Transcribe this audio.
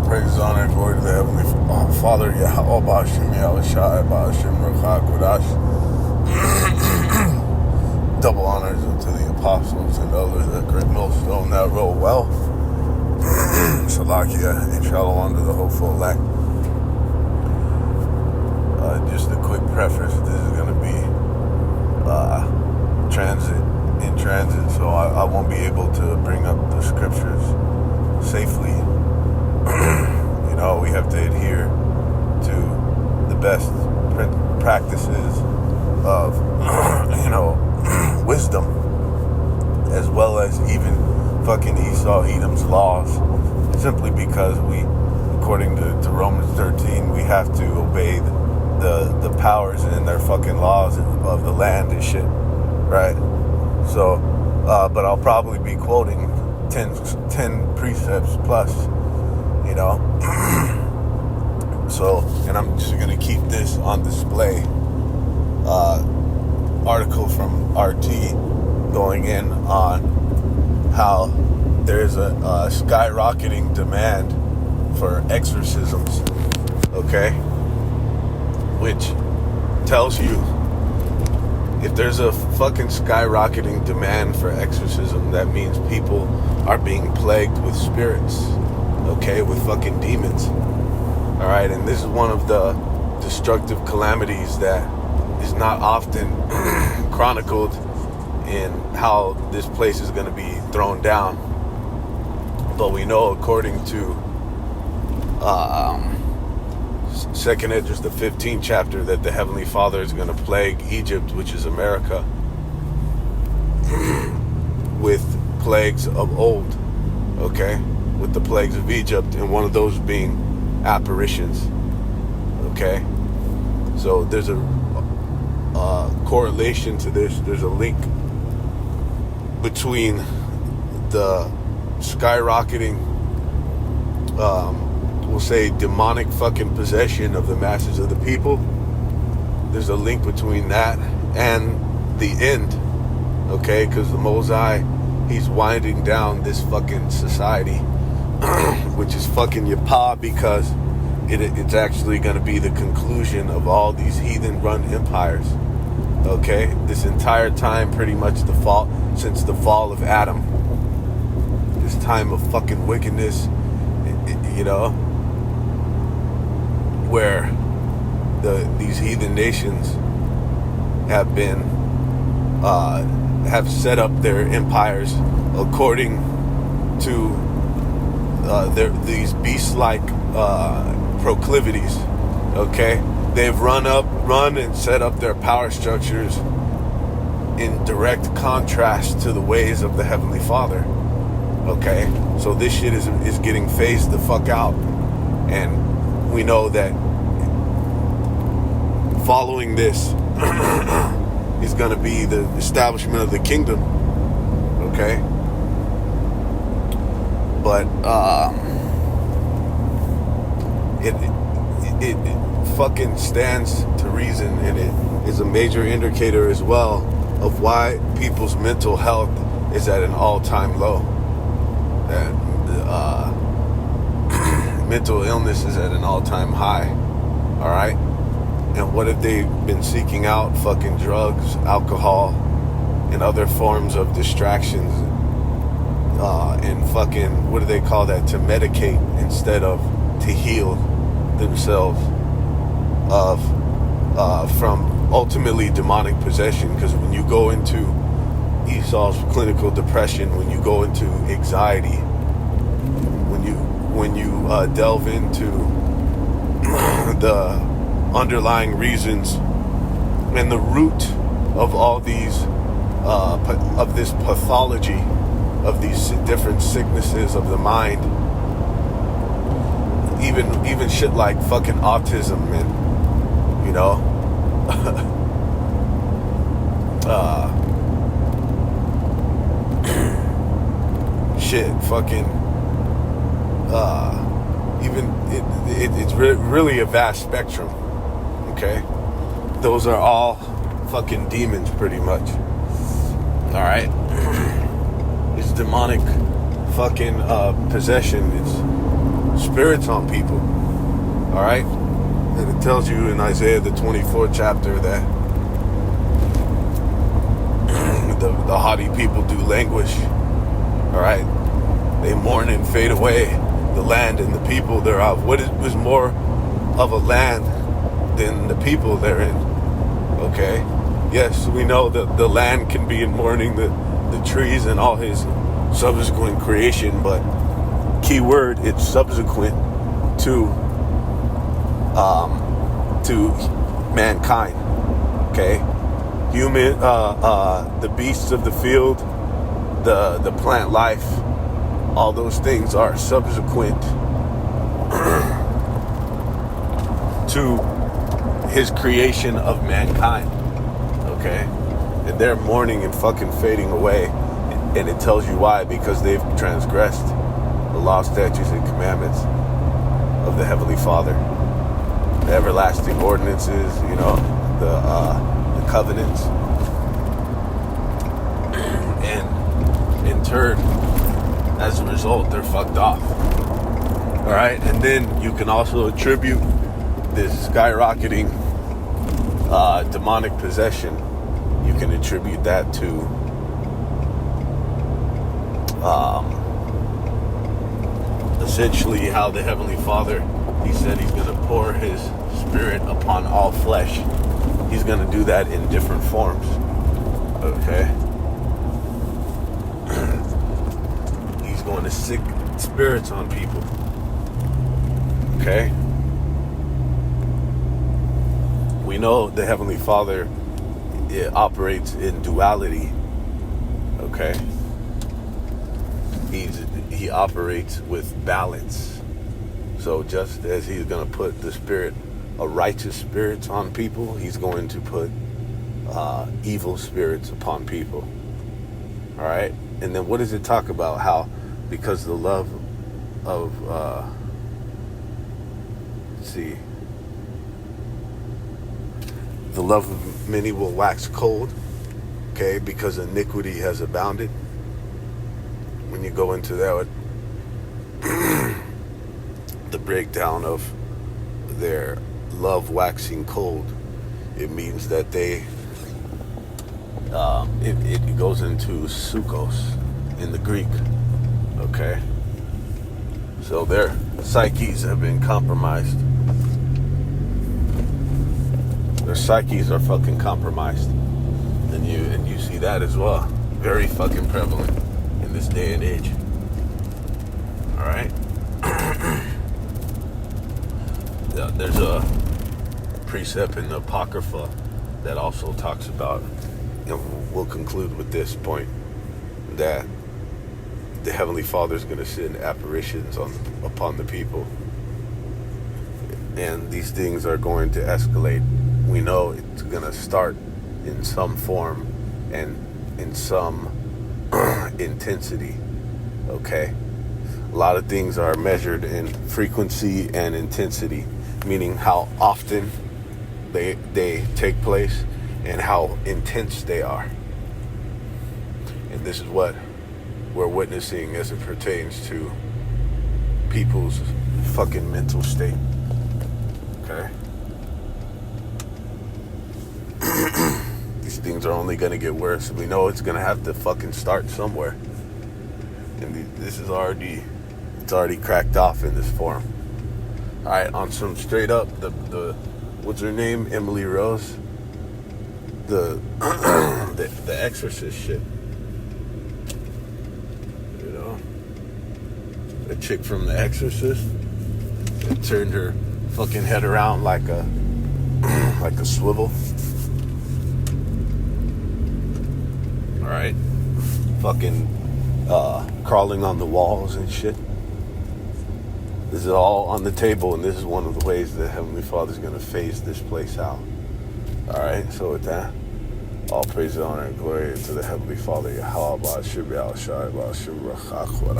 Praise, honor, glory to the Heavenly Father, Yahweh Ba'ashim, Yahweh Shai, Ba'ashim, Rucha, Kodash. Double honors to the apostles and others that great millstone that roll well. Salakia, and shalom to the hopeful elect. Just a quick preface, this is going to be in transit, so I won't be able to bring up the scriptures safely. We have to adhere to the best practices of, wisdom, as well as even fucking Esau, Edom's laws, simply because according to Romans 13, we have to obey the powers and their fucking laws of the land and shit, right? So, but I'll probably be quoting 10 precepts plus, So, and I'm just going to keep this on display. Article from RT going in on how there's a skyrocketing demand for exorcisms, okay? Which tells you if there's a fucking skyrocketing demand for exorcism, that means people are being plagued with spirits, okay, with fucking demons. All right, and this is one of the destructive calamities that is not often chronicled in how this place is going to be thrown down. But we know, according to Second Esdras, the 15th chapter, that the Heavenly Father is going to plague Egypt, which is America, with plagues of old, okay? With the plagues of Egypt, and one of those being apparitions, okay? So there's a correlation to this. There's a link between the skyrocketing, we'll say, demonic fucking possession of the masses of the people. There's a link between that and the end, okay? Because the Mosai, he's winding down this fucking society, which is fucking Yapa, because it's actually going to be the conclusion of all these heathen-run empires, okay? This entire time, pretty much since the fall of Adam, this time of fucking wickedness, where these heathen nations have set up their empires according to these beast-like proclivities, okay? They've run and set up their power structures in direct contrast to the ways of the Heavenly Father, okay? So this shit is getting phased the fuck out, and we know that following this is going to be the establishment of the kingdom, okay? But it fucking stands to reason, and it is a major indicator as well of why people's mental health is at an all-time low. That mental illness is at an all-time high. All right? And what have they been seeking out? Fucking drugs, alcohol, and other forms of distractions, and fucking, what do they call that? To medicate instead of to heal themselves from ultimately demonic possession. Because when you go into Esau's clinical depression, when you go into anxiety, when you delve into the underlying reasons and the root of all these of this pathology, of these different sicknesses of the mind, even shit like fucking autism and shit, fucking it's really a vast spectrum, okay? Those are all fucking demons, pretty much. All right? It's demonic fucking possession. spirits on people. All right? And it tells you in Isaiah the 24th chapter that the haughty people do languish. All right? They mourn and fade away, the land and the people thereof. What was more of a land than the people therein? Okay? Yes, we know that the land can be in mourning, the trees and all his subsequent creation, but key word, it's subsequent to mankind. Okay? Human, the beasts of the field, the plant life, all those things are subsequent to his creation of mankind. Okay? And they're mourning and fucking fading away. And it tells you why, because they've transgressed the law, statutes, and commandments of the Heavenly Father. The everlasting ordinances, you know, the covenants. And in turn, as a result, they're fucked off. Alright? And then you can also attribute this skyrocketing demonic possession. You can attribute that to essentially how the Heavenly Father, he said he's going to pour his spirit upon all flesh. He's going to do that in different forms. Okay? He's going to sick spirits on people. Okay? We know the Heavenly Father, it operates in duality. Okay? He operates with balance. So just as he's going to put the spirit of righteous spirits on people, he's going to put evil spirits upon people. All right? And then what does it talk about? How because the love of the love of many will wax cold. Okay? Because iniquity has abounded. When you go into that, the breakdown of their love waxing cold, it means that they, it goes into sukos in the Greek, okay? So their psyches have been compromised. Their psyches are fucking compromised. And you see that as well. Very fucking prevalent in this day and age. Alright? There's a precept in the Apocrypha that also talks about, and we'll conclude with this point, that the Heavenly Father is going to send apparitions upon the people. And these things are going to escalate. We know it's going to start in some form and in some intensity. Okay? A lot of things are measured in frequency and intensity, meaning how often they take place and how intense they are. And this is what we're witnessing as it pertains to people's fucking mental state. Okay? These things are only going to get worse. We know it's going to have to fucking start somewhere. And this is already, it's already cracked off in this form. Alright, on some straight up, the what's her name? Emily Rose. The Exorcist shit. You know? The chick from The Exorcist. It turned her fucking head around like a swivel. Alright? Fucking crawling on the walls and shit. This is all on the table, and this is one of the ways that Heavenly Father's going to phase this place out. Alright, so with that, all praise, honor, and glory to the Heavenly Father, Yahweh, Shibya, Shai, Shibra, Chakwa,